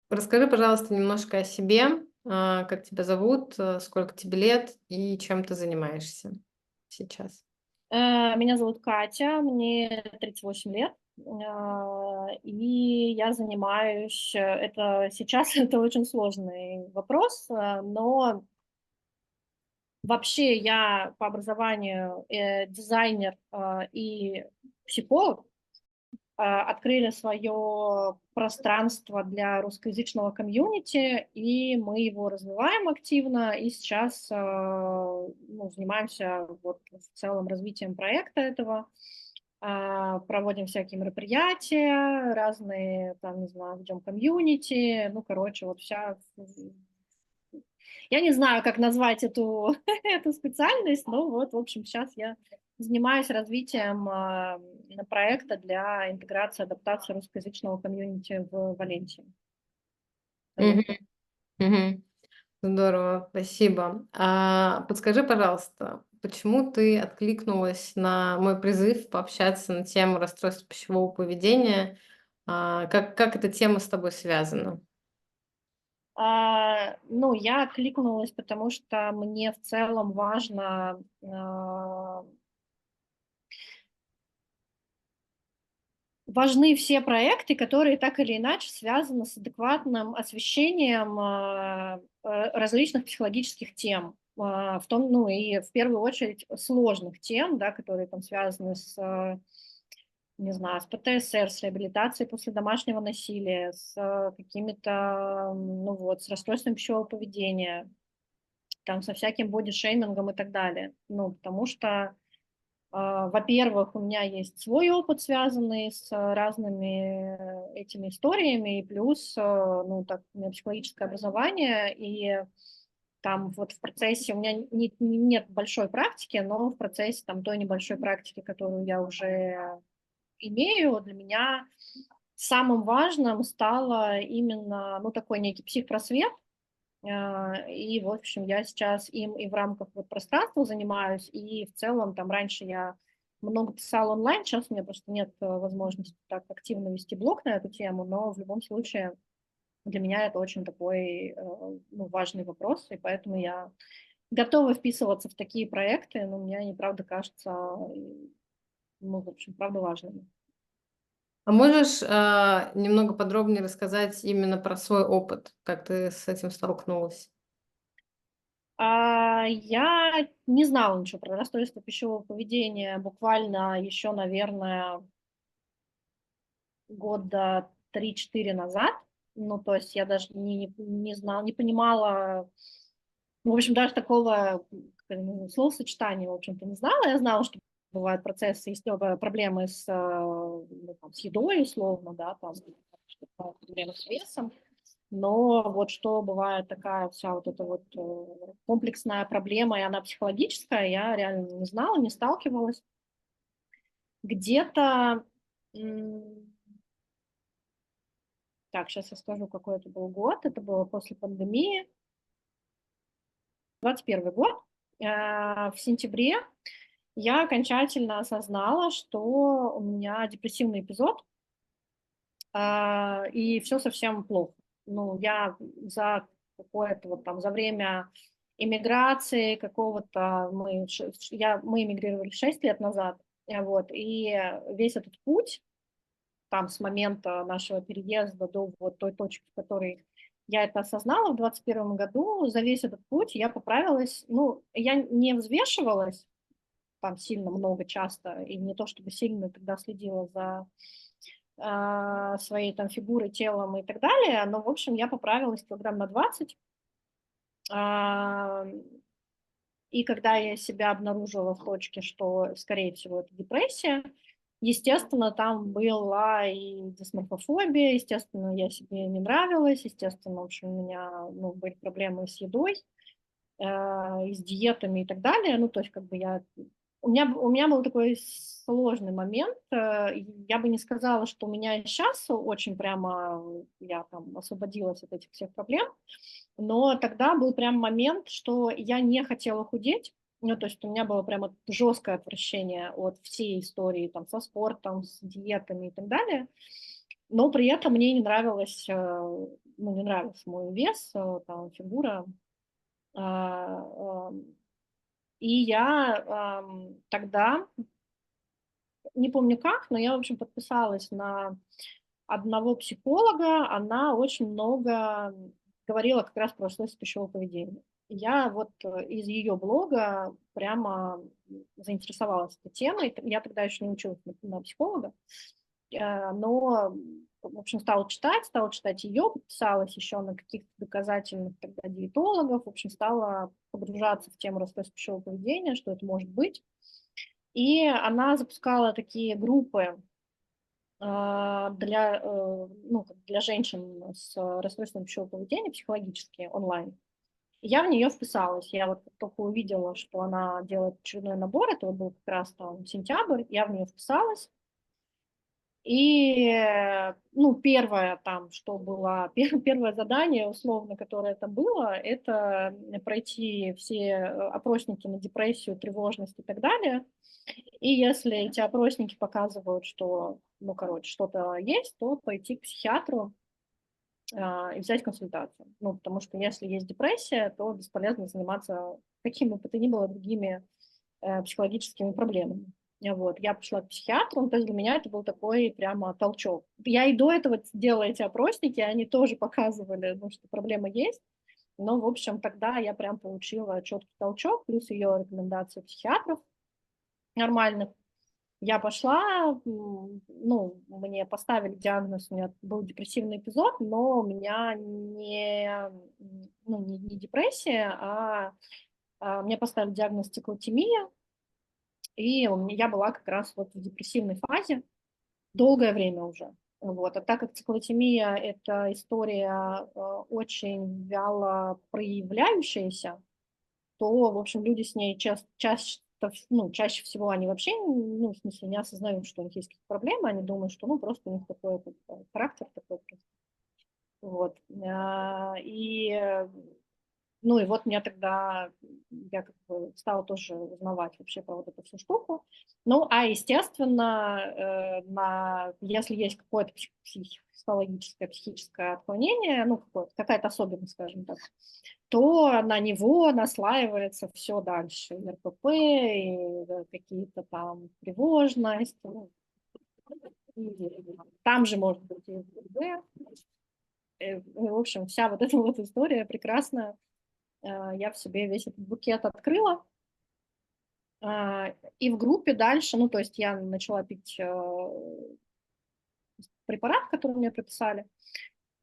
Расскажи, пожалуйста, немножко о себе, как тебя зовут, сколько тебе лет и чем ты занимаешься сейчас. Меня зовут Катя, мне 38 лет, и я занимаюсь, это сейчас это очень сложный вопрос, но вообще я по образованию дизайнер и психолог. Открыли свое пространство для русскоязычного комьюнити, и мы его развиваем активно, и сейчас ну, занимаемся вот в целом развитием проекта этого, проводим всякие мероприятия, разные, там, не знаю, ведем комьюнити, ну, короче, вот вся... Я не знаю, как назвать эту, эту специальность, но вот, в общем, сейчас я занимаюсь развитием проекта для интеграции, адаптации русскоязычного комьюнити в Валенсии. Вот. Мгм, мгм. Здорово, спасибо. Подскажи, пожалуйста, почему ты откликнулась на мой призыв пообщаться на тему расстройства пищевого поведения? Как эта тема с тобой связана? Ну, я откликнулась, потому что мне в целом важны все проекты, которые так или иначе связаны с адекватным освещением различных психологических тем, в том, ну и в первую очередь сложных тем, да, которые там связаны с, не знаю, с ПТСР, с реабилитацией после домашнего насилия, с какими-то, ну вот, с расстройством пищевого поведения, там, со всяким бодишеймингом и так далее. Ну, потому что во-первых, у меня есть свой опыт, связанный с разными этими историями, и плюс, ну, так, у меня психологическое образование, и там вот в процессе у меня нет большой практики, но в процессе там той небольшой практики, которую я уже имею, для меня самым важным стало именно, ну, такой некий психпросвет. И, в общем, я сейчас им и в рамках вот пространства занимаюсь, и в целом там раньше я много писала онлайн, сейчас у меня просто нет возможности так активно вести блог на эту тему, но в любом случае для меня это очень такой ну, важный вопрос, и поэтому я готова вписываться в такие проекты, но мне они, правда, кажутся, ну, в общем, правда важными. А можешь немного подробнее рассказать именно про свой опыт, как ты с этим столкнулась? Я не знала ничего про расстройство пищевого поведения буквально еще, наверное, года 3-4 назад. Ну, то есть я даже не знала, не понимала, ну, в общем, даже такого словосочетания, в общем-то, не знала. Я знала, что бывают процессы, есть проблемы с, ну, там, с едой, условно, да, там, что бывают проблемы с весом. Но вот что бывает такая вся вот эта вот комплексная проблема, и она психологическая, я реально не знала, не сталкивалась. Где-то так, сейчас я скажу, какой это был год. Это было после пандемии, 21 год. В сентябре я окончательно осознала, что у меня депрессивный эпизод, и все совсем плохо. Ну, я за какое-то вот там, за время иммиграции какого-то, мы эмигрировали 6 лет назад, вот, и весь этот путь, там с момента нашего переезда до вот той точки, в которой я это осознала в 21 году, за весь этот путь я поправилась, ну, я не взвешивалась там сильно много часто, и не то чтобы сильно тогда следила за своей там фигурой, телом и так далее, но, в общем, я поправилась килограмм на 20, а, и когда я себя обнаружила в точке, что, скорее всего, это депрессия, естественно, там была и дисморфофобия, естественно, я себе не нравилась, естественно, в общем, у меня, ну, были проблемы с едой, и с диетами и так далее. Ну, то есть, как бы у меня был такой сложный момент. Я бы не сказала, что у меня сейчас очень прямо я там освободилась от этих всех проблем, но тогда был прям момент, что я не хотела худеть. Ну, то есть у меня было прямо жесткое отвращение от всей истории там со спортом, с диетами и так далее. но при этом мне не нравилось, ну, не нравился мой вес, там, фигура. А, И я тогда, не помню как, но я, в общем, подписалась на одного психолога, она очень много говорила как раз про расстройство пищевого поведения. Я вот из ее блога прямо заинтересовалась этой темой. Я тогда еще не училась на психолога, но, в общем, стала читать ее, подписалась еще на каких-то доказательных тогда диетологов, в общем, стала погружаться в тему расстройства пищевого поведения, что это может быть. И она запускала такие группы ну, для женщин с расстройством пищевого поведения психологические онлайн. Я в нее вписалась. Я вот только увидела, что она делает очередной набор, это был как раз там сентябрь, я в нее вписалась. И, ну, первое там, что было, первое задание, условно, которое это было, это пройти все опросники на депрессию, тревожность и так далее. И если эти опросники показывают, что, ну, короче, что-то есть, то пойти к психиатру и взять консультацию. Ну, потому что если есть депрессия, то бесполезно заниматься какими бы то ни было другими психологическими проблемами. Вот. Я пошла к психиатру, то есть для меня это был такой прямо толчок. Я и до этого делала эти опросники, они тоже показывали, ну, что проблема есть. Но, в общем, тогда я прям получила четкий толчок, плюс ее рекомендации психиатров нормальных. Я пошла, ну, мне поставили диагноз, у меня был депрессивный эпизод, но у меня ну, не депрессия, мне поставили диагноз циклотемия, и я была как раз вот в депрессивной фазе долгое время уже. Вот. А так как циклотемия – это история очень вяло проявляющаяся, то, в общем, люди с ней чаще всего они вообще, ну, в смысле, не осознают, что у них есть какие-то проблемы, они думают, что, ну, просто у них такой характер такой. Вот. Ну и вот мне тогда, я как бы стала тоже узнавать вообще про вот эту всю штуку. Ну, а естественно, если есть какое-то психологическое, психическое отклонение, ну, какая-то особенность, скажем так, то на него наслаивается все дальше. И РПП, и какие-то там тревожность. Ну, там же может быть и СДВ. В общем, вся вот эта вот история прекрасная. Я в себе весь этот букет открыла. И в группе дальше, ну, то есть я начала пить препарат, который мне прописали,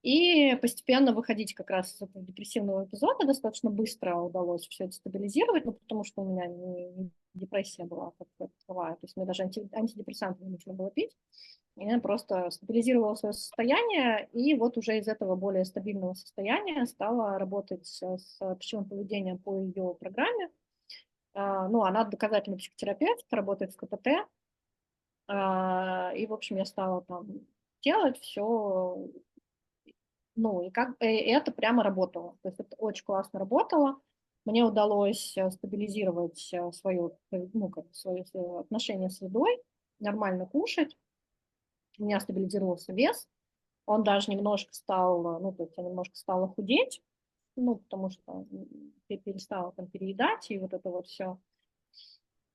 и постепенно выходить как раз из этого депрессивного эпизода. Достаточно быстро удалось все это стабилизировать, ну, потому что у меня не депрессия была как таковая, то есть мне даже антидепрессанты не нужно было пить. Я просто стабилизировала свое состояние, и вот уже из этого более стабильного состояния стала работать с пищевым поведением по ее программе. Ну, она доказательный психотерапевт, работает в КПТ, и, в общем, я стала там делать все, ну, и это прямо работало. То есть это очень классно работало. Мне удалось стабилизировать ну, свое отношение с едой, нормально кушать. У меня стабилизировался вес. Он даже немножко стал, ну, то есть я немножко стала худеть, ну, потому что перестала там переедать и вот это вот все.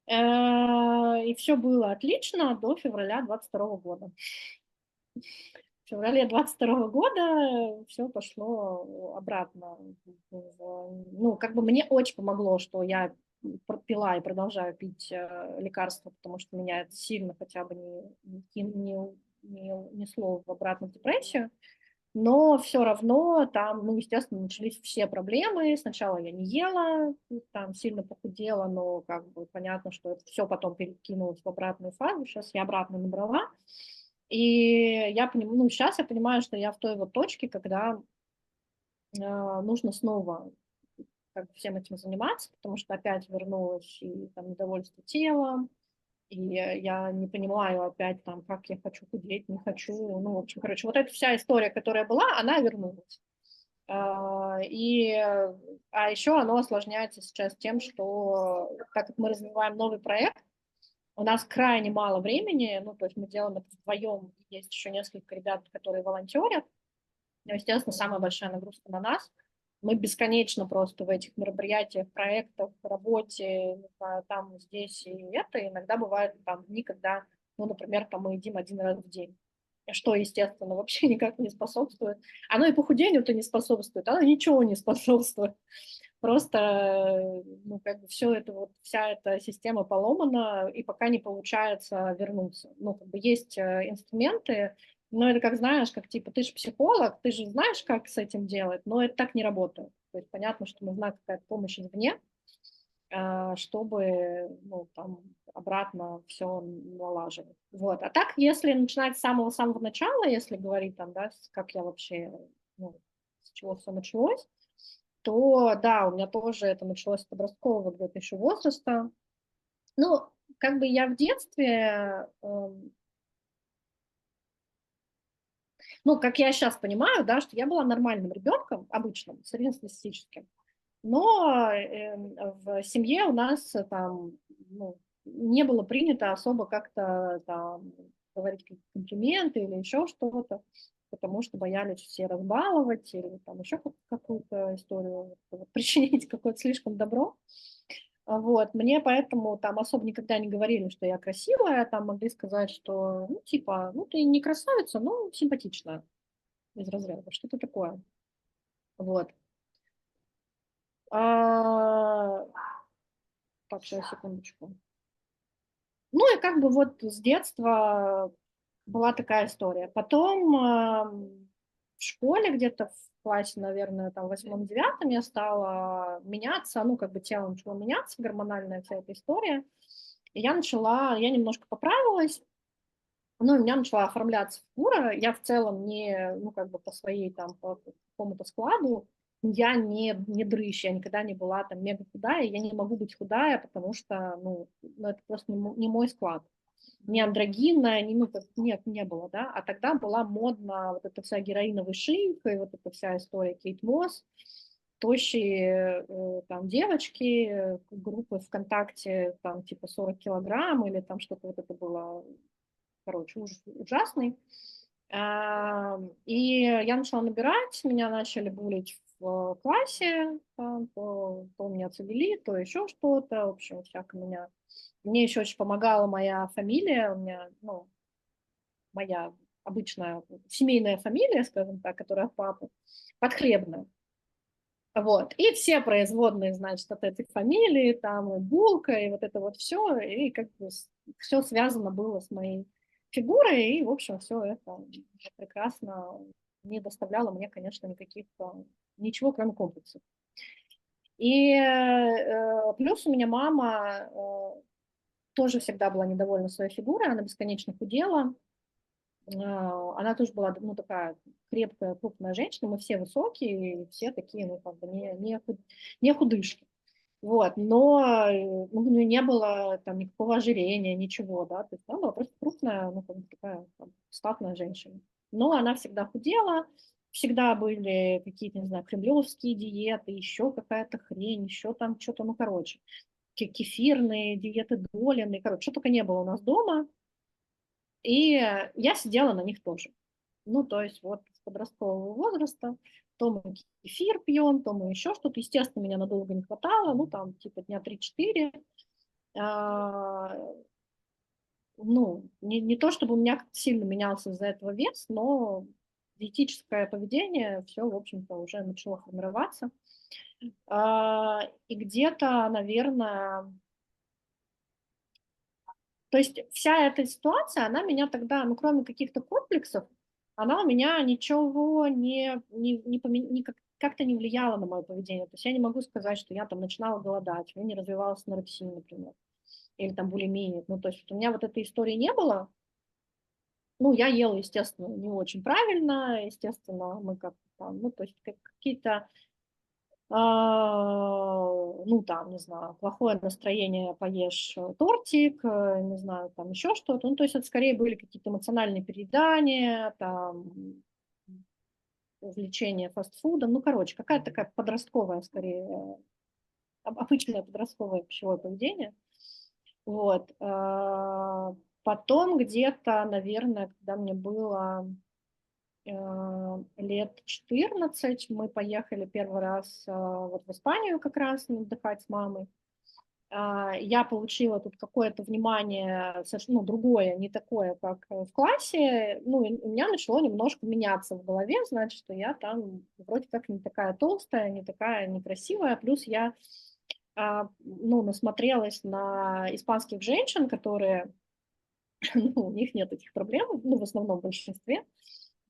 И все было отлично до февраля 22 года. В феврале 22 года все пошло обратно. Ну, как бы мне очень помогло, что я пила и продолжаю пить лекарства, потому что меня это сильно хотя бы не несло в обратную депрессию. Но все равно там, ну, естественно, начались все проблемы. Сначала я не ела, там сильно похудела, но как бы понятно, что это все потом перекинулось в обратную фазу. Сейчас я обратно набрала. И я понимаю, ну, сейчас я понимаю, что я в той вот точке, когда нужно снова как бы всем этим заниматься, потому что опять вернулось и там недовольство телом, и я не понимаю опять там, как я хочу худеть, не хочу. Ну, в общем, короче, вот эта вся история, которая была, она вернулась. А еще оно осложняется сейчас тем, что так как мы развиваем новый проект, У нас крайне мало времени, ну, то есть мы делаем это вдвоем, есть еще несколько ребят, которые волонтерят, но, естественно, самая большая нагрузка на нас. Мы бесконечно просто в этих мероприятиях, проектах, работе, не знаю, там, здесь и это. Иногда бывают там дни, когда, ну, например, там мы едим 1 раз в день, что, естественно, вообще никак не способствует. Оно и похудению-то не способствует, оно ничего не способствует. Просто, ну, как бы все это, вот вся эта система поломана, и пока не получается вернуться. Ну, как бы есть инструменты, но это как, знаешь, как типа ты же психолог, ты же знаешь, как с этим делать, но это так не работает. То есть понятно, что нужна какая-то помощь извне, чтобы, ну, там, обратно все налаживать. Вот. А так, если начинать с самого-самого начала, если говорить там, да, как я вообще, ну, с чего все началось, то да, у меня тоже это началось с подросткового где-то еще возраста. Ну, как бы я в детстве, ну, как я сейчас понимаю, да, что я была нормальным ребенком, обычным, среднестатистическим, но в семье у нас там, ну, не было принято особо как-то там говорить какие-то комплименты или еще что-то, потому что боялись все разбаловать или там еще какую-то историю вот, причинить какое-то слишком добро. Вот, мне поэтому там особо никогда не говорили, что я красивая, там могли сказать, что, ну, типа, ну, ты не красавица, но симпатичная из разряда, что-то такое. Вот. А, Так, сейчас, секундочку. Ну, и как бы вот с детства была такая история. Потом в школе где-то в классе, наверное, там в 8-9 я стала меняться, ну, как бы тело начало меняться, гормональная вся эта история. И я немножко поправилась, ну, у меня начала оформляться фигура. Я в целом не, ну, как бы по своей там, по какому-то складу, я не дрыщ, я никогда не была там мега худая, я не могу быть худая, потому что, ну это просто не мой склад. Не андрогинная, не, ну, нет, не было, да. А тогда была модна вот эта вся героиновая шейка и вот эта вся история Кейт Мосс, тощие там девочки, группы ВКонтакте, там типа 40 килограмм или там что-то вот это было, короче, ужасный. И я начала набирать, меня начали булить в классе, то меня цивили, то еще что-то, в общем, всяко меня. Мне еще очень помогала моя фамилия, у меня, ну, моя обычная семейная фамилия, скажем так, которая от папы, Подхлебная. Вот. И все производные, значит, от этой фамилии, там и булка, и вот это вот все, и как бы все связано было с моей фигурой, и, в общем, все это прекрасно не доставляло мне, конечно, никаких, ничего, кроме комплексов. И плюс у меня мама тоже всегда была недовольна своей фигурой, она бесконечно худела, она тоже была, ну, такая крепкая, крупная женщина, мы все высокие, все такие, ну, как бы не худышки. Вот, но у нее не было там никакого ожирения, ничего, да, то есть она была просто крупная, ну, как бы такая там, статная женщина. Но она всегда худела, всегда были какие-то, не знаю, кремлевские диеты, еще какая-то хрень, еще там что-то, ну, короче, кефирные диеты Долины, короче, что только не было у нас дома, и я сидела на них тоже. Ну, то есть вот с подросткового возраста то мы кефир пьем, то мы еще что-то. Естественно, меня надолго не хватало, ну, там, типа дня 3-4. А, ну, не то, чтобы у меня как-то сильно менялся из-за этого вес, но диетическое поведение все, в общем-то, уже начало формироваться. И где-то, наверное, то есть вся эта ситуация, она меня тогда, ну, кроме каких-то комплексов, она у меня ничего как-то не влияла на мое поведение. То есть я не могу сказать, что я там начинала голодать, у меня не развивалась анорексия, например, или там булимия. Ну, то есть у меня вот этой истории не было. Ну, я ела, естественно, не очень правильно, естественно, мы как-то там, ну, то есть какие-то ну, там, не знаю, плохое настроение, поешь тортик, не знаю, там еще что-то. Ну, то есть это скорее были какие-то эмоциональные переедания, там, увлечение фастфудом. Ну, короче, какая-то такая подростковая, скорее, обычное подростковое пищевое поведение. Вот. Потом где-то, наверное, когда мне было лет 14, мы поехали первый раз вот в Испанию как раз отдыхать с мамой. Я получила тут какое-то внимание совершенно другое, не такое, как в классе. Ну, и у меня начало немножко меняться в голове, значит, что я там вроде как не такая толстая, не такая некрасивая. Плюс я, ну, насмотрелась на испанских женщин, которые, ну, у них нет этих проблем, ну, в основном в большинстве.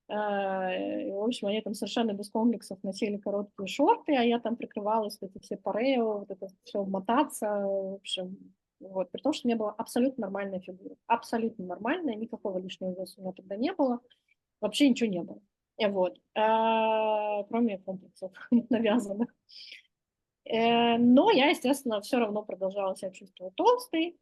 В общем, они там совершенно без комплексов носили короткие шорты, а я там прикрывалась, вот эти все парео, вот это все мотаться, в общем, вот. При том, что у меня была абсолютно нормальная фигура, абсолютно нормальная, никакого лишнего веса у меня тогда не было, вообще ничего не было. Вот. Кроме комплексов навязанных. Но я, естественно, все равно продолжала себя чувствовать толстой.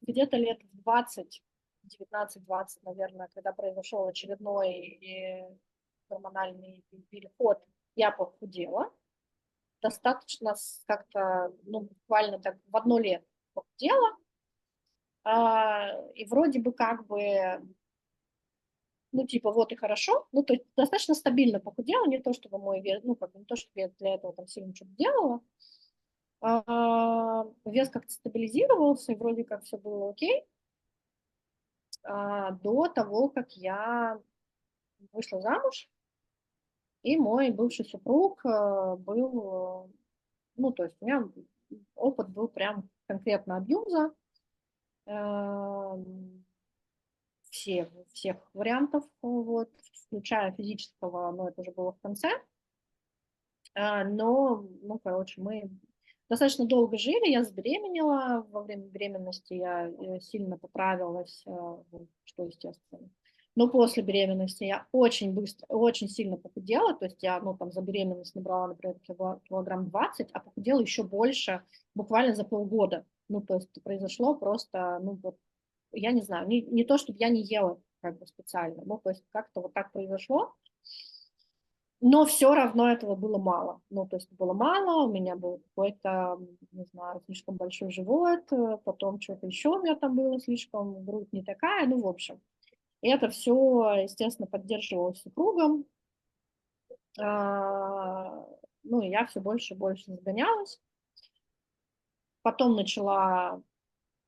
Где-то лет в 20, 19-20, наверное, когда произошел очередной гормональный переход, я похудела. Достаточно как-то, ну, буквально так в одно лето похудела. И вроде бы как бы, ну, типа, вот и хорошо. Ну, то есть достаточно стабильно похудела, не то чтобы мой вес, ну, как бы не то, чтобы я для этого там сильно что-то делала. Вес как-то стабилизировался, и вроде как все было окей. До того, как я вышла замуж, и мой бывший супруг был, ну, то есть у меня опыт был прям конкретно абьюза, всех вариантов, вот, включая физического, но это уже было в конце. Но, ну, короче, мы достаточно долго жили, я забеременела, во время беременности я сильно поправилась, что естественно. Но после беременности я очень быстро, очень сильно похудела, то есть я, ну, там, за беременность набрала, например, килограмм 20, а похудела еще больше буквально за полгода. Ну, то есть произошло просто, ну, вот, я не знаю, не то, чтобы я не ела как бы специально, ну, то есть как-то вот так произошло. Но все равно этого было мало. Ну, то есть было мало, у меня был какой-то, не знаю, слишком большой живот, потом что-то еще у меня там было слишком, грудь не такая, ну, в общем. И это все, естественно, поддерживалось супругом. А, Ну, и я все больше и больше загонялась. Потом начала,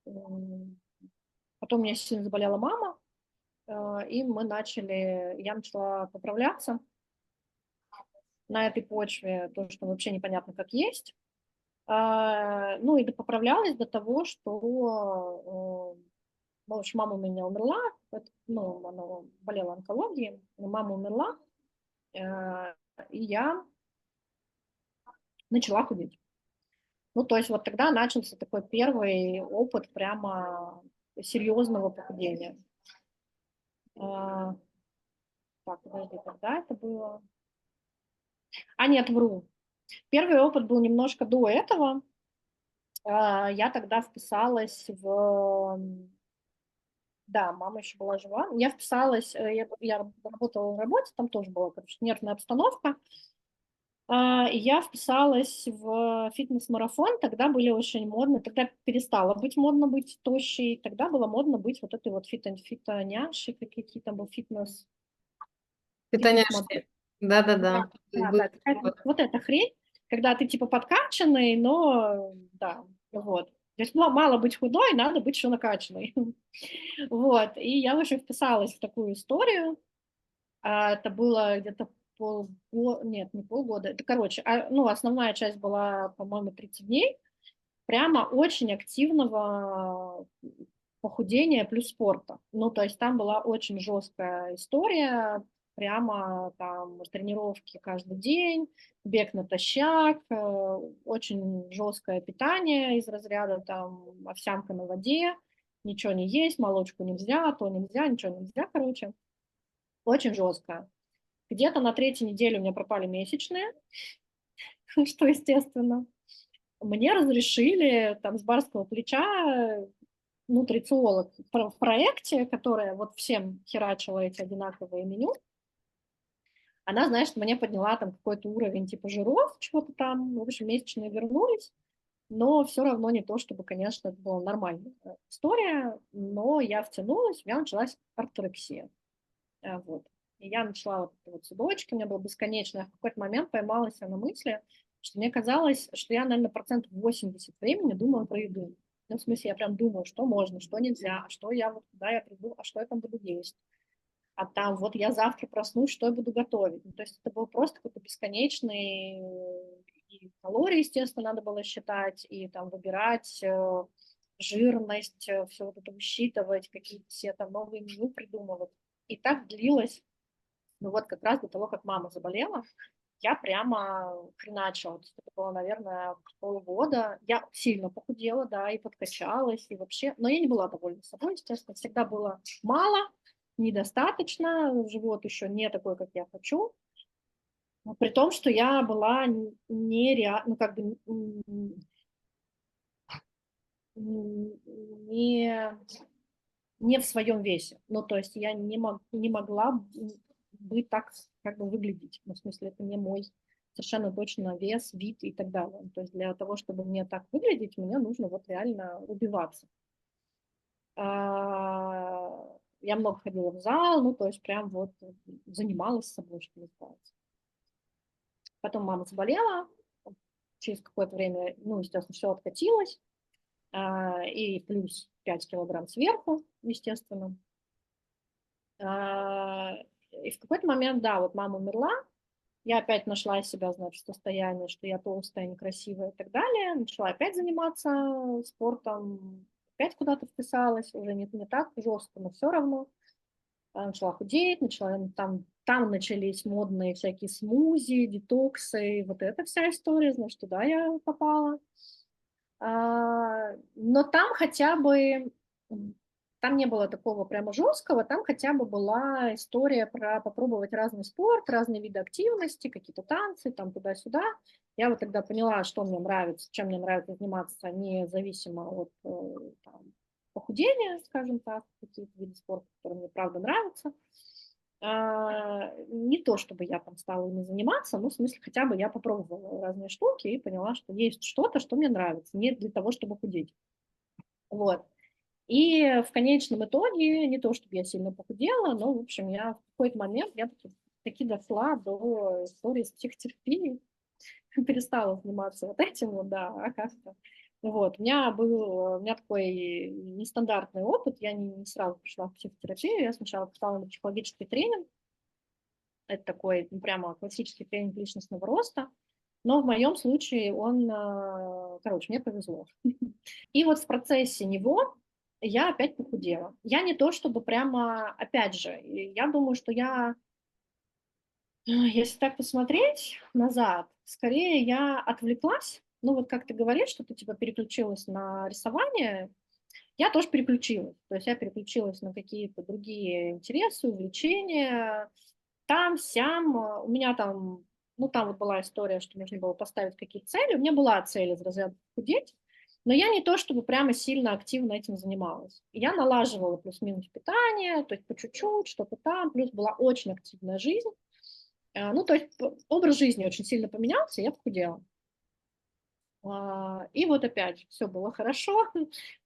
потом у меня сильно заболела мама, и я начала поправляться на этой почве, то, что вообще непонятно, как есть. Ну, и поправлялась до того, что, ну, в общем, мама у меня умерла, ну, она болела онкологией, мама умерла, и я начала худеть. Ну, то есть вот тогда начался такой первый опыт прямо серьезного похудения. Так, подожди, когда это было? Нет, вру. Первый опыт был немножко до этого. Я тогда вписалась в... Да, мама еще была жива. Я вписалась, я работала в работе, там тоже была, короче, нервная обстановка. И я вписалась в фитнес-марафон, тогда были очень модны, тогда перестало быть модно быть тощей, тогда было модно быть вот этой вот фитоняшей, какие там был фитнес-модель. Питоняшки. Да-да-да. Да, вот эта хрень, когда ты типа подкачанный, но да, вот. То есть мало быть худой, надо быть еще накачанной. Вот, и я, в общем, вписалась в такую историю. Это было где-то полгода, нет, не полгода, это, короче, ну, основная часть была, по-моему, 30 дней, прямо очень активного похудения плюс спорта. Ну, то есть там была очень жесткая история, прямо там тренировки каждый день, бег натощак, очень жесткое питание из разряда там овсянка на воде, ничего не есть, молочку нельзя, то нельзя, ничего нельзя, короче, очень жестко. Где-то на третьей неделе у меня пропали месячные, что естественно. Мне разрешили там с барского плеча нутрициолог в проекте, которая вот всем херачила эти одинаковые меню. Она, знаешь, мне подняла там какой-то уровень типа жиров, чего-то там, в общем, месячные вернулись. но все равно не то, чтобы, конечно, это была нормальная история, но я втянулась, у меня началась орторексия. Вот. И я начала вот эти вот судочки, у меня было бесконечно. Я в какой-то момент поймалась на мысли, что мне казалось, что я, наверное, 80% времени думаю про еду. Ну, в смысле, я прям думаю, что можно, что нельзя, а что я вот, куда я приду, а что я там буду есть. А там вот я завтра проснусь, что я буду готовить. Ну, то есть это был просто какой-то бесконечный, и калории, естественно, надо было считать, и там выбирать жирность, все вот это высчитывать, какие-то все там новые меню придумывать. И так длилось, ну вот как раз до того, как мама заболела, я прямо хреначила. То есть это было, наверное, полгода. Я сильно похудела, да, и подкачалась, и вообще... Но я не была довольна собой, естественно. Всегда было мало, недостаточно, живот еще не такой, как я хочу. Но при том, что я была нереально, ну, как бы не, не в своем весе. Ну, то есть я не могла быть так, как бы выглядеть. Ну, в смысле, это не мой совершенно точно вес, вид и так далее. То есть для того, чтобы мне так выглядеть, мне нужно вот реально убиваться. Я много ходила в зал, ну, то есть прям вот занималась собой, что называется. Потом мама заболела, через какое-то время, ну, естественно, все откатилось, и плюс 5 килограмм сверху, естественно. И в какой-то момент, да, вот мама умерла, я опять нашла себя, значит, в состоянии, что я толстая, некрасивая и так далее. Начала опять заниматься спортом, опять куда-то вписалась, уже не так жестко, но все равно. Начала худеть, начала, там начались модные всякие смузи, детоксы, вот эта вся история, значит, туда я попала. Но там хотя бы, там не было такого прямо жесткого, там хотя бы была история про попробовать разный спорт, разные виды активности, какие-то танцы, там туда-сюда. Я вот тогда поняла, что мне нравится, чем мне нравится заниматься, независимо от там, похудения, скажем так, какие-то виды спорта, которые мне правда нравятся. Не то, чтобы я там стала ими заниматься, но в смысле хотя бы я попробовала разные штуки и поняла, что есть что-то, что мне нравится, не для того, чтобы худеть. Вот. И в конечном итоге, не то, чтобы я сильно похудела, но, в общем, я в какой-то момент, я таки дошла до истории с психотерапией, перестала заниматься вот этим, вот, да, а как-то. Вот, у меня такой нестандартный опыт, я не сразу пришла в психотерапию, я сначала писала на психологический тренинг, это такой, ну, прямо классический тренинг личностного роста, но в моем случае он, короче, мне повезло. И вот в процессе него я опять похудела. Я не то чтобы прямо, опять же, я думаю, что если так посмотреть назад, скорее я отвлеклась. Ну вот как ты говоришь, что ты типа переключилась на рисование, я тоже переключилась. То есть я переключилась на какие-то другие интересы, увлечения, там, сям, у меня там, ну, там вот была история, что нужно было поставить какие-то цели. У меня была цель из разряда худеть, но я не то, чтобы прямо сильно активно этим занималась. Я налаживала плюс-минус питание, то есть по чуть-чуть, что-то там, плюс была очень активная жизнь. Ну, то есть образ жизни очень сильно поменялся, и я похудела. И вот опять все было хорошо,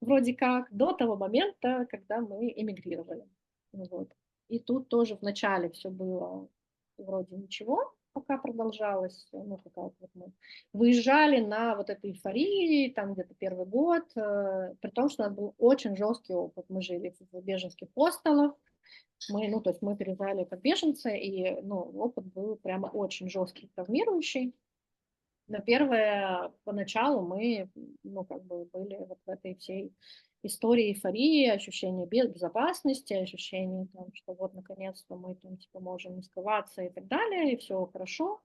вроде как, до того момента, когда мы эмигрировали. Вот. И тут тоже в начале все было вроде ничего, пока продолжалось, ну, какая-то вот мы выезжали на вот этой эйфории, там где-то первый год, при том, что у нас был очень жесткий опыт. Мы жили в беженских хостелах, ну, то есть мы переезжали как беженцы, и, ну, опыт был прямо очень жесткий, травмирующий. Но первое, поначалу мы, ну, как бы были вот в этой всей истории эйфории, ощущение безопасности, ощущение, там, что вот наконец-то мы там типа можем не скрываться и так далее, и все хорошо,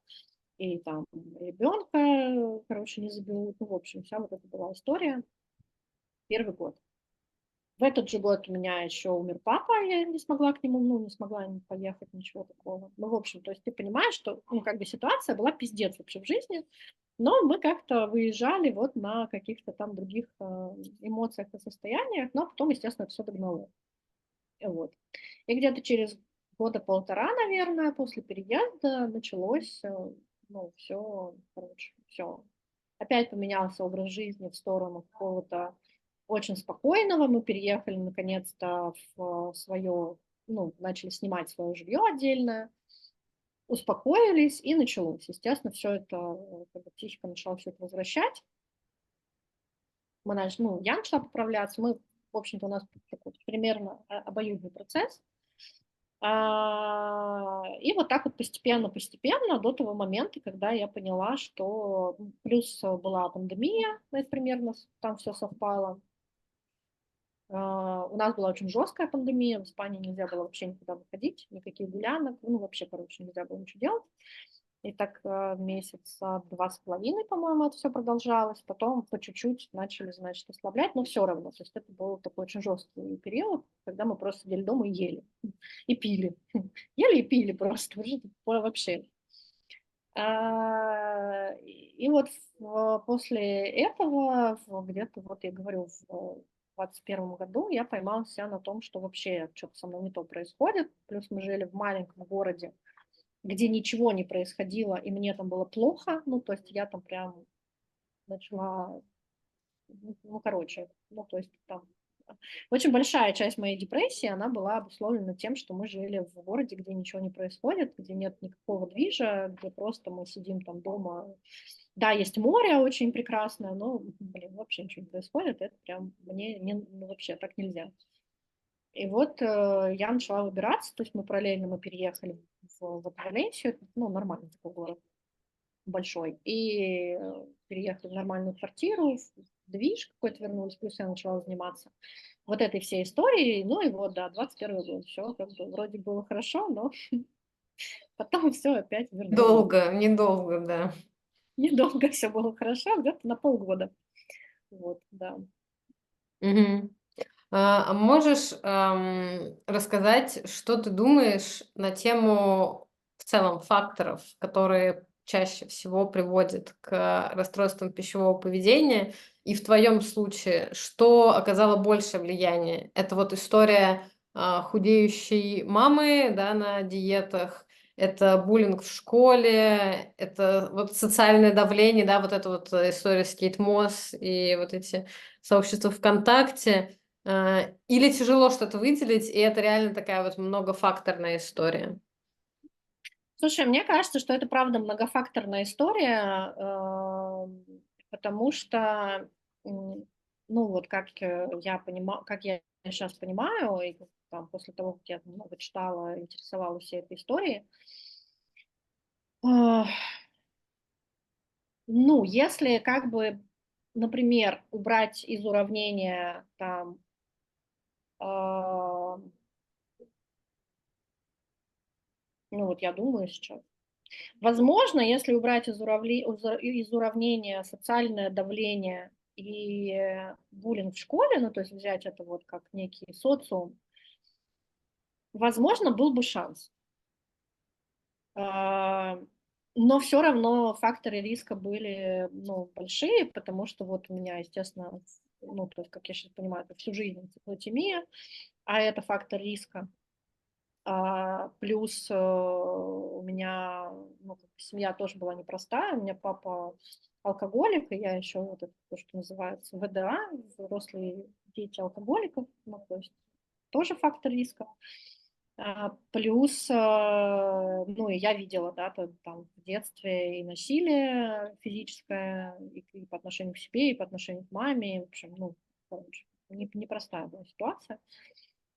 и там ребенка, короче, не заберут. Ну, в общем, вся вот эта была история. Первый год. В этот же год у меня еще умер папа, я не смогла к нему, ну, не смогла поехать, ничего такого. Ну, в общем, то есть ты понимаешь, что, ну, как бы ситуация была пиздец вообще в жизни, но мы как-то выезжали вот на каких-то там других эмоциях и состояниях, но потом, естественно, все догнало. Вот. И где-то через года полтора, наверное, после переезда началось, ну, все, короче, все. опять поменялся образ жизни в сторону какого-то очень спокойного. Мы переехали наконец-то в свое, ну, начали снимать свое жилье отдельное, успокоились, и началось. Естественно, все это, как бы психика начала все это возвращать. Ну, я начала поправляться. Мы, в общем-то, у нас такой примерно обоюдный процесс. И вот так вот постепенно до того момента, когда я поняла, что плюс была пандемия, это примерно там все совпало. У нас была очень жесткая пандемия, в Испании нельзя было вообще никуда выходить, никаких гулянок, ну вообще, короче, нельзя было ничего делать. И так месяца 2,5, по-моему, это все продолжалось. Потом по чуть-чуть начали, значит, ослаблять, но все равно. То есть это был такой очень жесткий период, когда мы просто сидели дома и ели. И пили. Ели и пили просто. Вообще. И вот после этого, где-то, вот я говорю, в 2021 году я поймала себя на том, что вообще что-то со мной не то происходит. Плюс мы жили в маленьком городе, где ничего не происходило, и мне там было плохо, ну, то есть я там прям начала, ну, короче, ну, то есть там очень большая часть моей депрессии, она была обусловлена тем, что мы жили в городе, где ничего не происходит, где нет никакого движа, где просто мы сидим там дома. Да, есть море очень прекрасное, но, блин, вообще ничего не происходит, это прям мне ну, вообще так нельзя. И вот я начала выбираться, то есть мы параллельно мы переехали в Валенсию, ну, нормальный такой город, большой, и переехали в нормальную квартиру, в движ какой-то вернулись, плюс я начала заниматься вот этой всей историей, ну и вот, да, 21 год, все как бы вроде было хорошо, но потом все опять вернулось. Долго, недолго, да. Недолго все было хорошо, где-то на полгода. Вот, да. Мгм. А можешь рассказать, что ты думаешь на тему в целом факторов, которые чаще всего приводят к расстройствам пищевого поведения? И в твоем случае, что оказало большее влияние? Это вот история худеющей мамы, да, на диетах, это буллинг в школе, это вот социальное давление, да, вот эта вот история с Кейт Мосс и вот эти сообщества ВКонтакте. Или тяжело что-то выделить, и это реально такая вот многофакторная история? Слушай, мне кажется, что это правда многофакторная история, потому что, ну вот как я понимаю, как я сейчас понимаю, и там, после того, как я много читала, интересовалась всей этой историей, а, ну, если как бы, например, убрать из уравнения там, а, ну вот я думаю сейчас, возможно, если убрать из уравнения социальное давление и буллинг в школе, ну, то есть взять это вот как некий социум, возможно, был бы шанс. А, Но все равно факторы риска были, ну, большие, потому что вот у меня, естественно, ну, то есть, как я сейчас понимаю, это всю жизнь циклотемия, а это фактор риска. Плюс у меня, ну, как бы семья тоже была непростая. У меня папа алкоголик, и я еще вот это то, что называется ВДА, взрослые дети алкоголиков, ну, то есть тоже фактор риска. Плюс, ну, и я видела, да, там в детстве и насилие физическое, и по отношению к себе, и по отношению к маме. В общем, ну, короче, непростая была ситуация.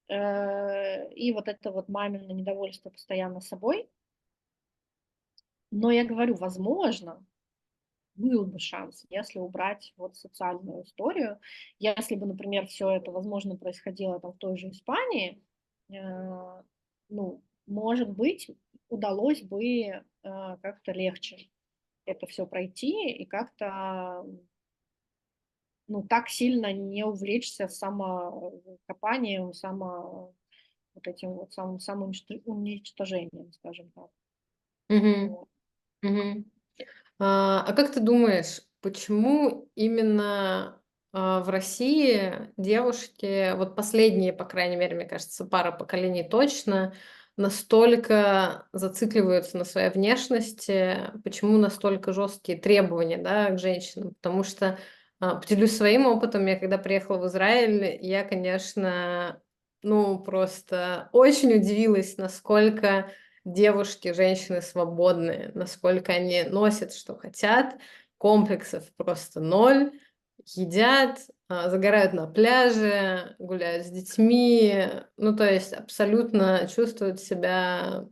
И вот это вот мамино недовольство постоянно собой. Но я говорю, возможно, был бы шанс, если убрать вот социальную историю. Если бы, например, все это, возможно, происходило там в той же Испании, ну, может быть, удалось бы как-то легче это все пройти и как-то, ну, так сильно не увлечься самокопанием, вот этим вот самоуничтожением, скажем так. Мгм. Вот. Мгм. А как ты думаешь, почему именно в России девушки, вот последние, по крайней мере, мне кажется, пара поколений точно, настолько зацикливаются на своей внешности, почему настолько жесткие требования, да, к женщинам. Потому что, поделюсь своим опытом, я когда приехала в Израиль, я, конечно, ну, просто очень удивилась, насколько девушки, женщины свободные, насколько они носят, что хотят, комплексов просто ноль, едят, загорают на пляже, гуляют с детьми, ну, то есть абсолютно чувствуют себя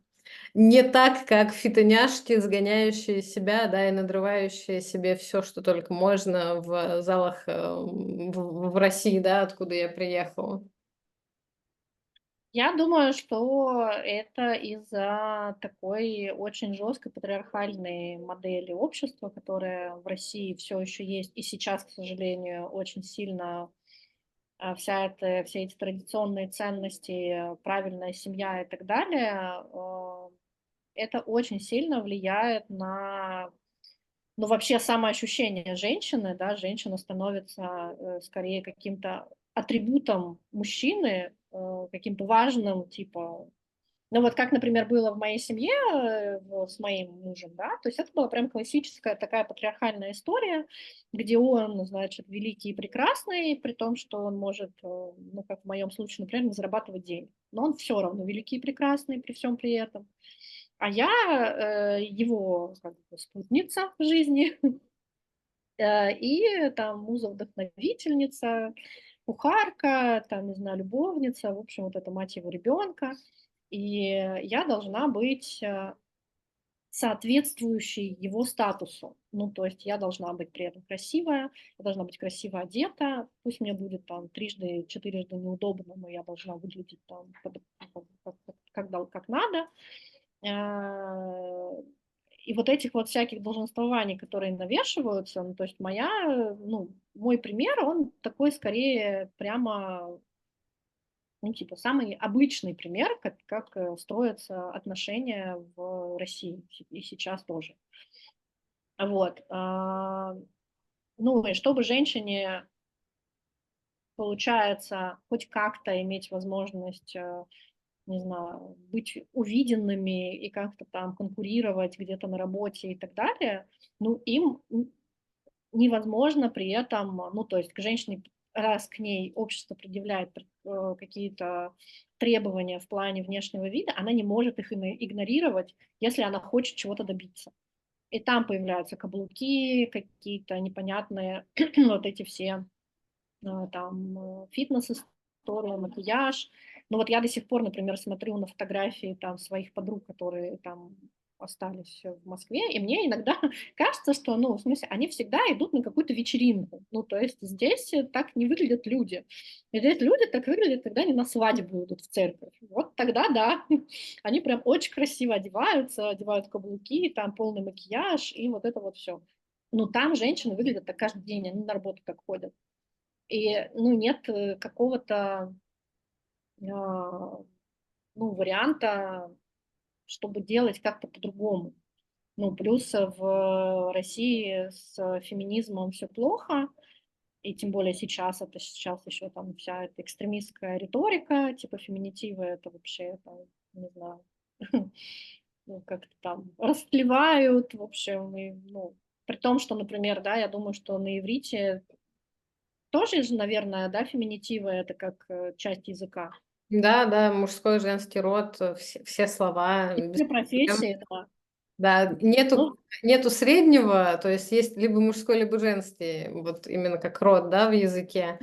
не так, как фитоняшки, сгоняющие себя, да, и надрывающие себе все, что только можно в залах в России, да, откуда я приехала. Я думаю, что это из-за такой очень жесткой патриархальной модели общества, которая в России все еще есть, и сейчас, к сожалению, очень сильно все эти традиционные ценности, правильная семья и так далее, это очень сильно влияет на, ну, вообще самоощущение женщины, да, женщина становится скорее каким-то атрибутом мужчины, каким-то важным, типа, ну вот как, например, было в моей семье с моим мужем, да, то есть это была прям классическая такая патриархальная история, где он, значит, великий и прекрасный, при том, что он может, ну как в моем случае, например, не зарабатывать денег, но он все равно великий и прекрасный при всем при этом. А я его как бы, спутница в жизни, и там муза-вдохновительница, кухарка, там, не знаю, любовница, в общем, вот это мать его ребенка. И я должна быть соответствующей его статусу. Ну, то есть я должна быть при этом красивая, я должна быть красиво одета, пусть мне будет там трижды, четырежды неудобно, но я должна выглядеть там как надо. Э, И вот этих вот всяких долженствований, которые навешиваются, ну, то есть ну, мой пример, он такой скорее прямо, ну, типа, самый обычный пример, как строятся отношения в России и сейчас тоже. Вот. Ну, и чтобы женщине, получается, хоть как-то иметь возможность, не знаю, быть увиденными и как-то там конкурировать где-то на работе и так далее, ну, им невозможно при этом, ну, то есть к женщине, раз к ней общество предъявляет какие-то требования в плане внешнего вида, она не может их игнорировать, если она хочет чего-то добиться. И там появляются каблуки, какие-то непонятные вот эти все там фитнес-история, макияж. Но вот я до сих пор, например, смотрю на фотографии там своих подруг, которые там остались в Москве, и мне иногда кажется, что, ну, в смысле, они всегда идут на какую-то вечеринку. Ну, то есть здесь так не выглядят люди. И здесь люди так выглядят, когда они на свадьбу идут в церковь. Вот тогда да, они прям очень красиво одеваются, одевают каблуки, там полный макияж и вот это вот все. Ну, там женщины выглядят так каждый день, они на работу так ходят. И, ну, нет какого-то, ну, варианта, чтобы делать как-то по-другому. Ну, плюс в России с феминизмом все плохо, и тем более сейчас, это сейчас еще там вся эта экстремистская риторика, типа феминитивы, это вообще, там, не знаю, ну, как-то там растлевают, в общем, и, ну, при том, что, например, да, я думаю, что на иврите тоже же, наверное, да, феминитивы это как часть языка. Да, да, мужской, женский род, все слова И без все проблем. профессии, да. Да, Ну, нету среднего, то есть есть либо мужской, либо женский, вот именно как род, да, в языке,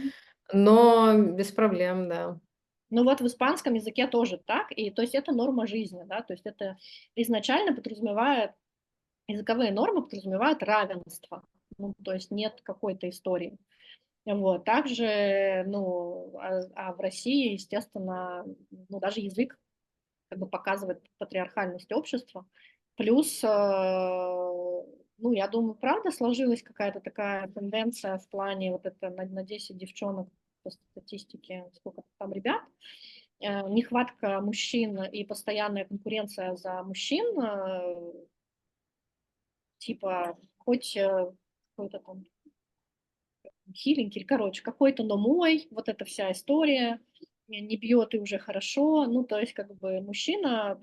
но без проблем, да. ну вот в испанском языке тоже так, и то есть это норма жизни, да, то есть это изначально подразумевает, языковые нормы подразумевают равенство, ну, то есть нет какой-то истории. Вот. Также, ну, в России, естественно, ну, даже язык как бы показывает патриархальность общества. Плюс, ну, я думаю, правда сложилась какая-то такая тенденция в плане вот это на 10 девчонок по статистике, сколько там ребят, нехватка мужчин и постоянная конкуренция за мужчин, типа хоть какой-то там хиленький, короче, какой-то, но мой, вот эта вся история. не бьет и уже хорошо. Ну, то есть, как бы мужчина,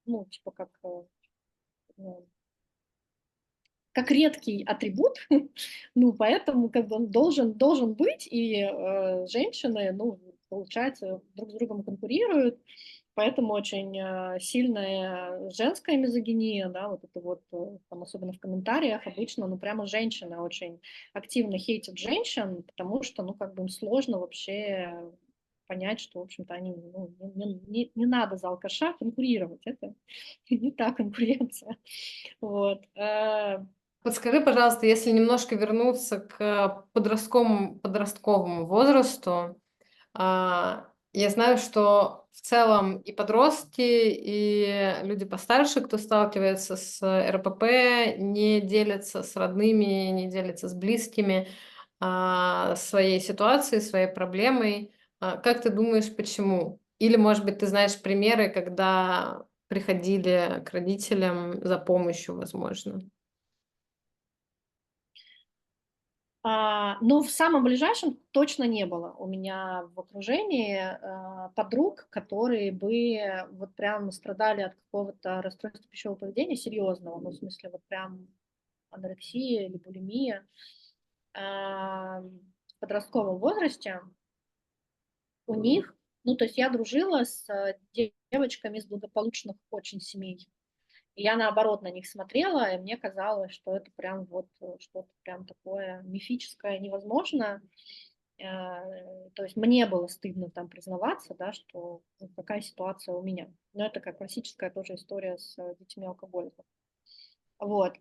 ну, типа, ну, как редкий атрибут, ну, поэтому как бы он должен быть, и женщины, ну, получается, друг с другом конкурируют, поэтому очень сильная женская мизогиния, да, вот это вот, там, особенно в комментариях обычно, ну, прямо женщины очень активно хейтят женщин, потому что, ну, как бы им сложно вообще понять, что, в общем-то, они, ну, не надо за алкаша конкурировать, это не та конкуренция. Вот. Подскажи, пожалуйста, если немножко вернуться к подростковому возрасту, я знаю, что в целом и подростки, и люди постарше, кто сталкивается с РПП, не делятся с родными, не делятся с близкими своей ситуацией, своей проблемой. Как ты думаешь, почему? Или, может быть, ты знаешь примеры, когда приходили к родителям за помощью, возможно? Но в самом ближайшем точно не было у меня в окружении подруг, которые бы вот прям страдали от какого-то расстройства пищевого поведения серьезного, ну, в смысле, вот прям анорексия или булимия. В подростковом возрасте у них, ну, то есть я дружила с девочками из благополучных очень семей. И я наоборот на них смотрела, и мне казалось, что это прям вот что-то прям такое мифическое, невозможное. То есть мне было стыдно там признаваться, да, что вот какая ситуация у меня. Но это как классическая тоже история с детьми алкоголиков. Вот.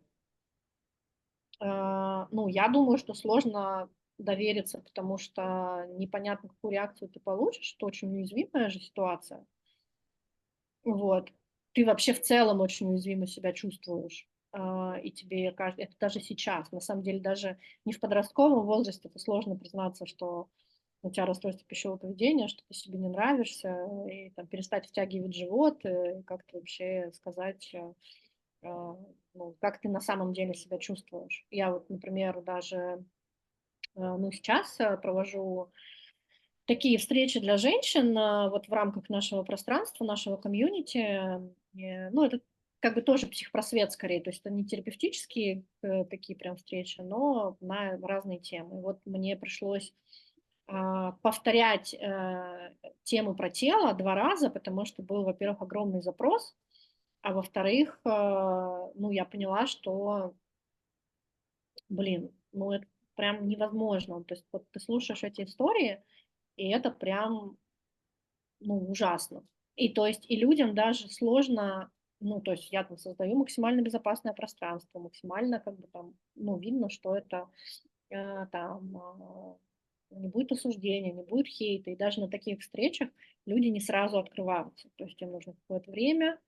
Ну, я думаю, что сложно довериться, потому что непонятно, какую реакцию ты получишь. Это очень уязвимая же ситуация. Вот. Ты вообще в целом очень уязвимо себя чувствуешь. И тебе кажется, это даже сейчас, на самом деле, даже не в подростковом возрасте, это сложно признаться, что у тебя расстройство пищевого поведения, что ты себе не нравишься, и там, перестать втягивать живот, и как-то вообще сказать, ну, как ты на самом деле себя чувствуешь. Я вот, например, даже ну, сейчас провожу такие встречи для женщин вот в рамках нашего пространства, нашего комьюнити. Ну, это как бы тоже психпросвет скорее, то есть это не терапевтические такие прям встречи, но на разные темы. Вот мне пришлось повторять тему про тело 2 раза, потому что был, во-первых, огромный запрос, а во-вторых, ну, я поняла, что, блин, ну, это прям невозможно. То есть вот ты слушаешь эти истории, и это прям, ну, ужасно. И то есть и людям даже сложно, ну, то есть я там создаю максимально безопасное пространство, максимально как бы там, ну, видно, что это там не будет осуждения, не будет хейта. И даже на таких встречах люди не сразу открываются. То есть им нужно какое-то время,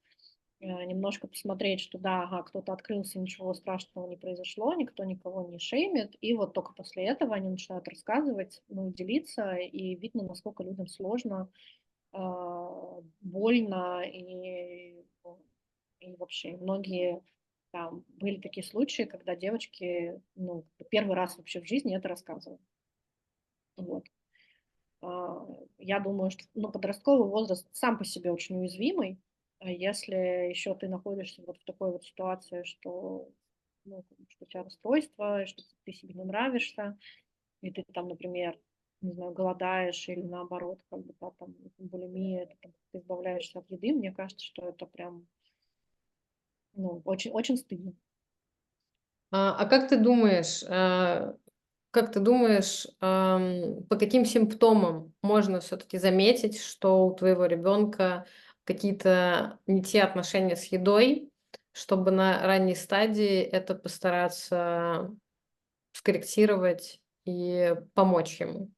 немножко посмотреть, что да, ага, кто-то открылся, ничего страшного не произошло, никто никого не шеймит, и вот только после этого они начинают рассказывать, ну, делиться, и видно, насколько людям сложно, больно, и вообще многие там были такие случаи, когда девочки, ну, первый раз вообще в жизни это рассказывают. Вот. Я думаю, что, ну, подростковый возраст сам по себе очень уязвимый. А если еще ты находишься вот в такой вот ситуации, что, ну, что у тебя расстройство, что ты себе не нравишься, и ты там, например, не знаю, голодаешь или наоборот, как бы, да, там, булимия, ты избавляешься от еды, мне кажется, что это прям, ну, очень, очень стыдно. Как ты думаешь, по каким симптомам можно все-таки заметить, что у твоего ребенка какие-то не те отношения с едой, чтобы на ранней стадии это постараться скорректировать и помочь ему?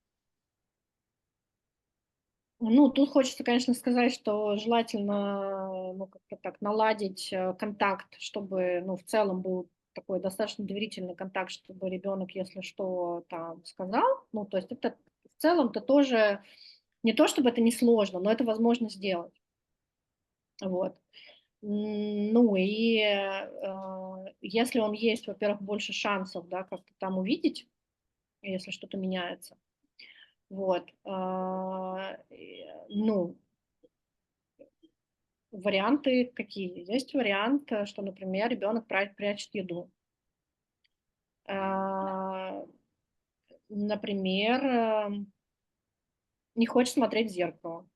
Ну, тут хочется, конечно, сказать, что желательно, ну, как-то так наладить контакт, чтобы, ну, в целом был такой достаточно доверительный контакт, чтобы ребенок, если что, там сказал. Ну, то есть это в целом-то тоже не то, чтобы это несложно, но это возможно сделать. Вот. Ну и если он есть, во-первых, больше шансов, да, как-то там увидеть, если что-то меняется. Вот. Ну, варианты какие? Есть вариант, что, например, ребенок прячет еду. А, Например, не хочет смотреть в зеркало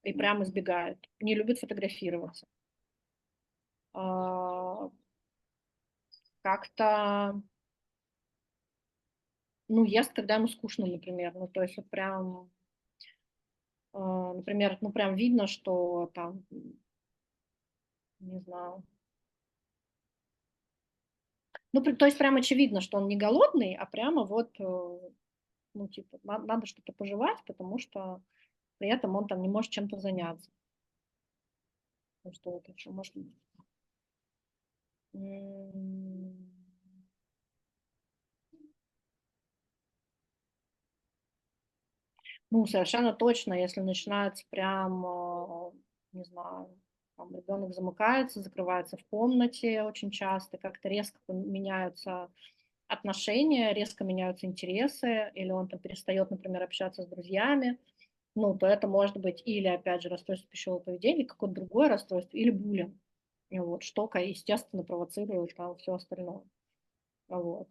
и прям избегает, не любит фотографироваться. А, Как-то, ну, ест, когда ему скучно, например. Ну, то есть вот прям, например, ну, прям видно, что там, не знаю. Ну, то есть прям очевидно, что он не голодный, а прямо вот, ну, типа, надо что-то пожевать, потому что при этом он там не может чем-то заняться. Ну, что это еще может быть? М, Ну, совершенно точно, если начинается прям, не знаю, там ребенок замыкается, закрывается в комнате очень часто, как-то резко меняются отношения, резко меняются интересы, или он там перестает, например, общаться с друзьями, ну, то это может быть или, опять же, расстройство пищевого поведения, или какое-то другое расстройство, или буллинг, вот, что, естественно, провоцирует там все остальное. Вот.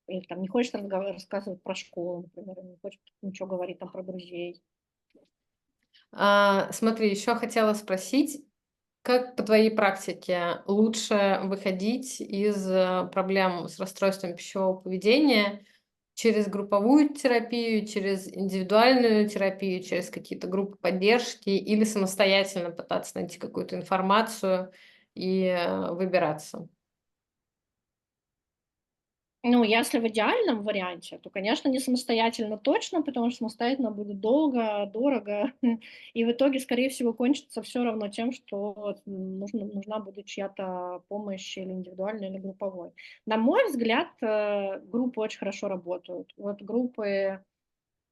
Или там не хочет рассказывать про школу, например, не хочет ничего говорить там про друзей. Смотри, еще хотела спросить, как по твоей практике лучше выходить из проблем с расстройством пищевого поведения через групповую терапию, через индивидуальную терапию, через какие-то группы поддержки или самостоятельно пытаться найти какую-то информацию и выбираться? Ну, если в идеальном варианте, то, конечно, не самостоятельно точно, потому что самостоятельно будет долго, дорого, и в итоге, скорее всего, кончится все равно тем, что нужна будет чья-то помощь или индивидуальная, или групповой. На мой взгляд, группы очень хорошо работают. Вот группы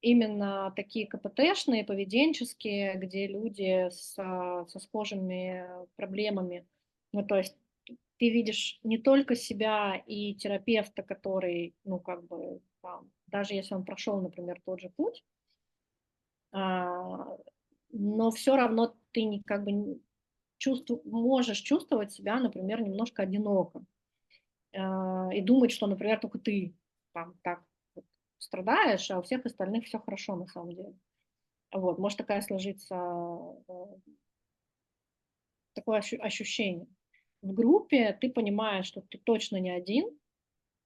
именно такие КПТшные, поведенческие, где люди со схожими проблемами. Ну, то есть ты видишь не только себя и терапевта, который, ну, как бы, там, даже если он прошел, например, тот же путь, а, но все равно ты как бы можешь чувствовать себя, например, немножко одиноко и думать, что, например, только ты там так вот страдаешь, а у всех остальных все хорошо на самом деле. Вот, может такая сложиться, такое ощущение. В группе ты понимаешь, что ты точно не один,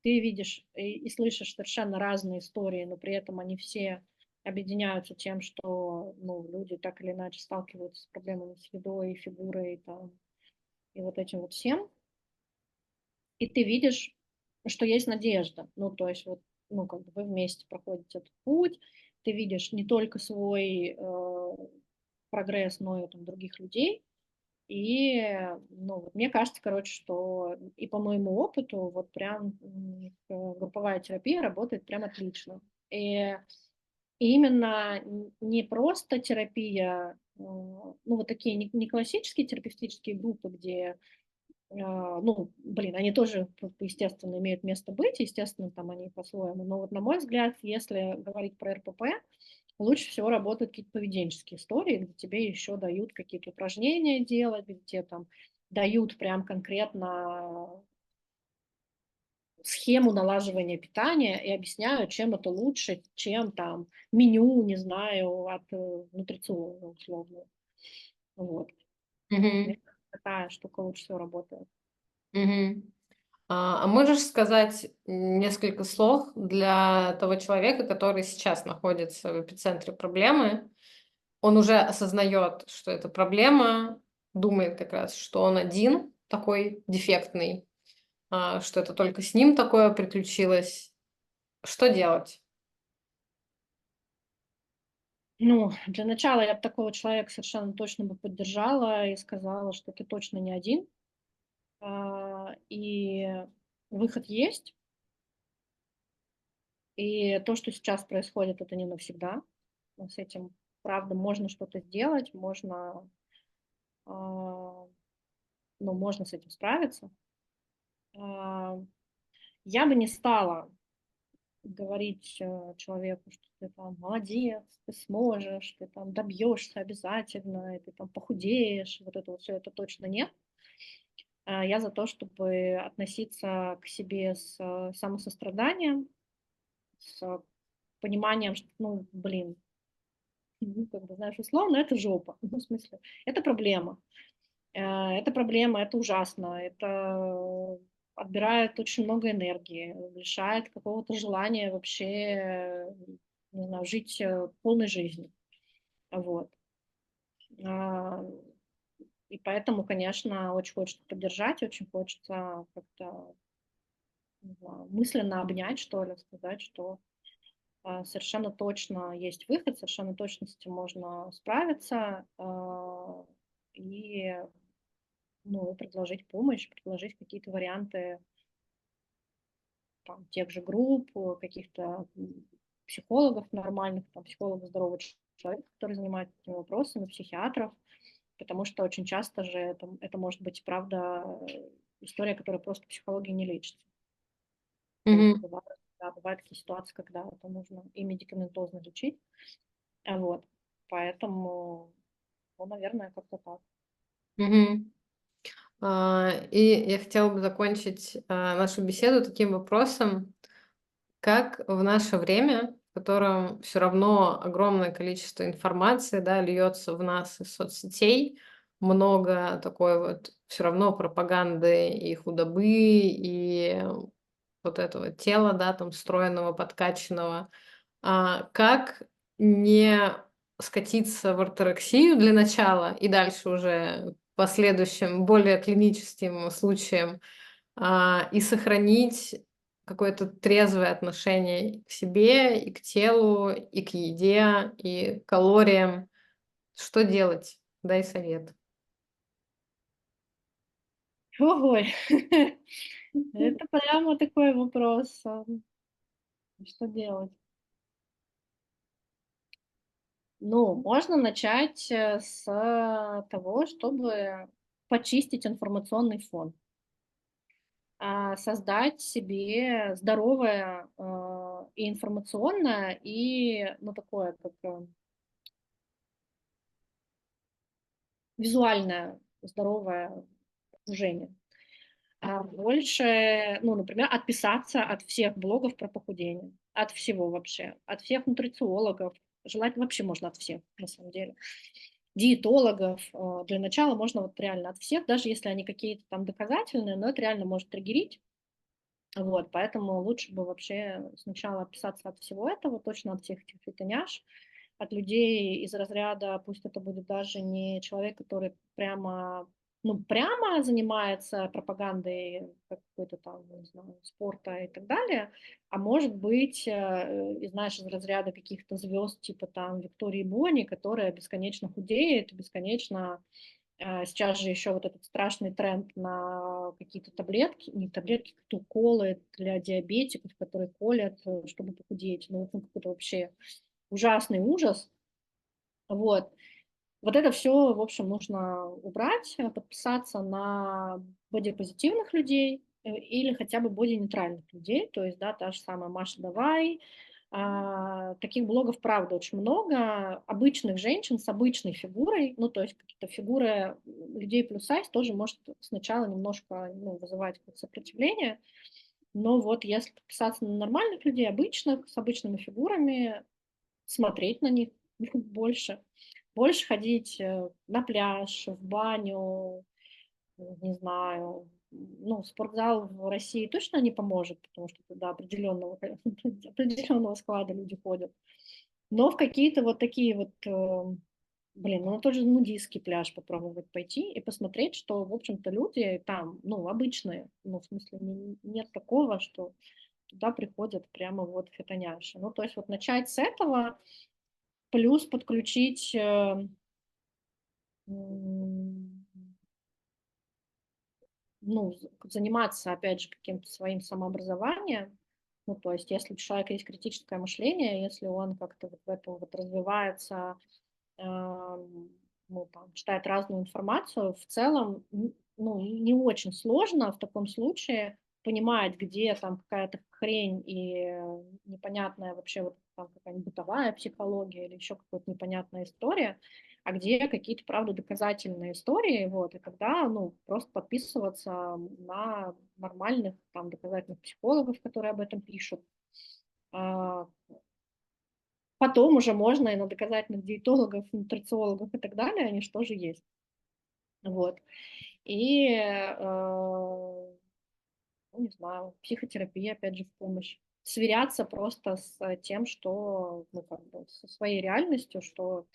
ты видишь и слышишь совершенно разные истории, но при этом они все объединяются тем, что ну, люди так или иначе сталкиваются с проблемами с едой, фигурой там, и вот этим вот всем. И ты видишь, что есть надежда. Ну, то есть вот, ну, как бы вы вместе проходите этот путь, ты видишь не только свой прогресс, но и там, других людей. И, ну, вот мне кажется, короче, что и по моему опыту вот прям групповая терапия работает прям отлично. И именно не просто терапия, ну, вот такие не классические терапевтические группы, где, ну, блин, они тоже, естественно, имеют место быть, естественно, там они по-своему. Но вот, на мой взгляд, если говорить про РПП, лучше всего работают какие-то поведенческие истории, где тебе еще дают какие-то упражнения делать, где тебе там дают прям конкретно схему налаживания питания и объясняют, чем это лучше, чем там меню, не знаю, от нутрициолога условно. Вот. Мне Мгм. кажется, такая штука лучше всего работает. Мгм. А можешь сказать несколько слов для того человека, который сейчас находится в эпицентре проблемы? Он уже осознает, что это проблема, думает как раз, что он один такой дефектный, что это только с ним такое приключилось. Что делать? Ну, для начала я бы такого человека совершенно точно бы поддержала и сказала, что ты точно не один, и выход есть. И то, что сейчас происходит, это не навсегда. С этим, правда, можно что-то сделать, можно, ну, можно с этим справиться. А, Я бы не стала говорить человеку, что ты там молодец, ты сможешь, ты там добьешься обязательно, и ты там похудеешь, вот это вот все, это точно нет. Я за то, чтобы относиться к себе с самосостраданием, с пониманием, что, ну, блин, ну, как бы, знаешь, условно, это жопа. Ну, в смысле, это проблема. Это проблема, это ужасно, это отбирает очень много энергии, лишает какого-то желания вообще, не знаю, жить полной жизнью. Вот. А, И поэтому, конечно, очень хочется поддержать, очень хочется как-то, не знаю, мысленно обнять, что ли, сказать, что совершенно точно есть выход, совершенно точно с этим можно справиться, и, ну, и предложить помощь, предложить какие-то варианты там, тех же групп, каких-то психологов нормальных, там, психологов здорового человека, который занимается этими вопросами, психиатров, потому что очень часто же это может быть, правда, история, которая просто психологией не лечится. То есть Мгм. бывают, да, бывают такие ситуации, когда это нужно и медикаментозно лечить. Вот. Поэтому, ну, наверное, как-то так. Мгм. И я хотела бы закончить нашу беседу таким вопросом. Как в наше время, в котором все равно огромное количество информации, да, льется в нас из соцсетей, много такой вот все равно пропаганды и худобы, и вот этого тела, да, там стройного, подкачанного. Как не скатиться в орторексию для начала и дальше уже последующим, более клиническим случаям, и сохранить какое-то трезвое отношение к себе, и к телу, и к еде, и к калориям. Что делать? Дай совет. Ой, это прямо такой вопрос. Что делать? Ну, можно начать с того, чтобы почистить информационный фон, создать себе здоровое и информационное, и, ну, такое, как визуальное здоровое окружение. Больше, ну, например, отписаться от всех блогов про похудение, от всего вообще, от всех нутрициологов, желательно вообще можно от всех, на самом деле, диетологов. Для начала можно вот реально от всех, даже если они какие-то там доказательные, но это реально может триггерить. Вот, поэтому лучше бы вообще сначала отписаться от всего этого, точно от всех этих фитоняш, от людей из разряда, пусть это будет даже не человек, который прямо, ну, прямо занимается пропагандой какой-то там, не знаю, спорта и так далее, а может быть, знаешь, из разряда каких-то звезд типа там Виктории Бони, которая бесконечно худеет, бесконечно сейчас же еще вот этот страшный тренд на какие-то таблетки, не таблетки, какие-то уколы для диабетиков, которые колят, чтобы похудеть. Ну, это какой-то вообще ужасный ужас. Вот. Вот это все, в общем, нужно убрать, подписаться на бодипозитивных людей или хотя бы боди-нейтральных людей, то есть, да, та же самая Маша Давай. Таких блогов, правда, очень много. Обычных женщин с обычной фигурой, ну, то есть какие-то фигуры людей плюс сайз тоже может сначала немножко, ну, вызывать какое-то сопротивление, но вот если подписаться на нормальных людей, обычных, с обычными фигурами, смотреть на них больше. Больше ходить на пляж, в баню, не знаю. Ну, спортзал в России точно не поможет, потому что туда определенного, определенного склада люди ходят. Но в какие-то вот такие вот, блин, ну на тот же нудистский пляж попробовать пойти и посмотреть, что, в общем-то, люди там, ну, обычные, ну, в смысле, нет такого, что туда приходят прямо вот фитоняши. Ну, то есть вот начать с этого, плюс подключить, ну, заниматься, опять же, каким-то своим самообразованием. Ну, то есть, если у человека есть критическое мышление, если он как-то вот в этом вот развивается, ну, там, читает разную информацию, в целом, ну, не очень сложно в таком случае понимать, где там какая-то хрень и непонятная вообще вот там какая-нибудь бытовая психология или еще какая-то непонятная история, а где какие-то, правда, доказательные истории, вот, и тогда, ну, просто подписываться на нормальных там доказательных психологов, которые об этом пишут. А, Потом уже можно и на доказательных диетологов, нутрициологов и так далее, они же тоже есть. Вот. И, ну, не знаю, психотерапия, опять же, в помощь. Сверяться просто с тем, что, ну, как бы, со своей реальностью, что,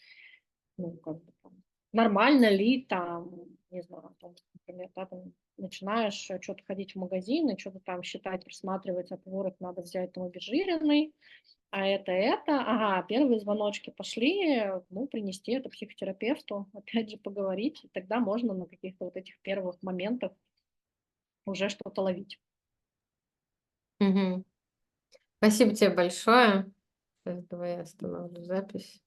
ну, как бы, там, нормально ли там, не знаю, там, например, да, там, начинаешь что-то ходить в магазин и что-то там считать, рассматривать, а творог надо взять там обезжиренный, а это, ага, первые звоночки пошли, ну, принести это психотерапевту, опять же, поговорить, и тогда можно на каких-то вот этих первых моментах уже что-то ловить. Мгм. Спасибо тебе большое. Сейчас давай я остановлю запись.